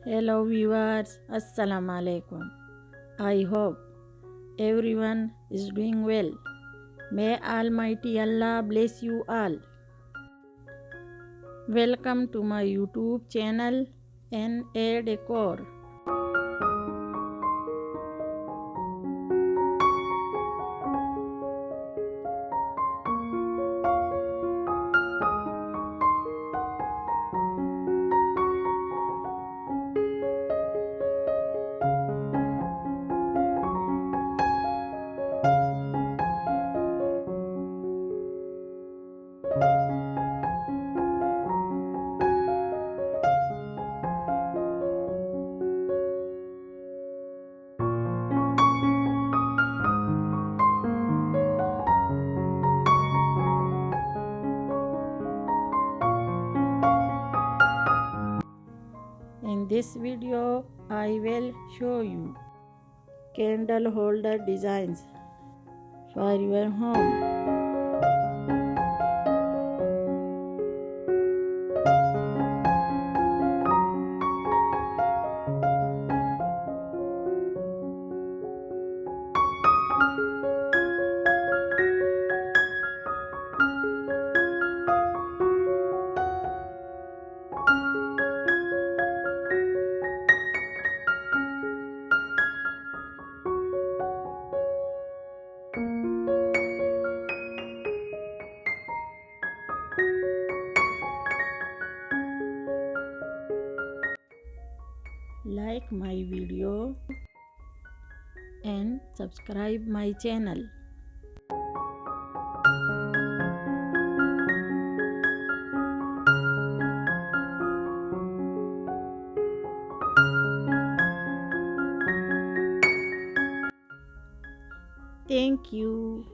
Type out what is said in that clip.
Hello viewers, Assalamu alaikum. I hope everyone is doing well. May Almighty Allah bless you all. Welcome to my YouTube channel NA Decor. In this video, I will show you candle holder designs for your home. Like my video and subscribe my channel. Thank you.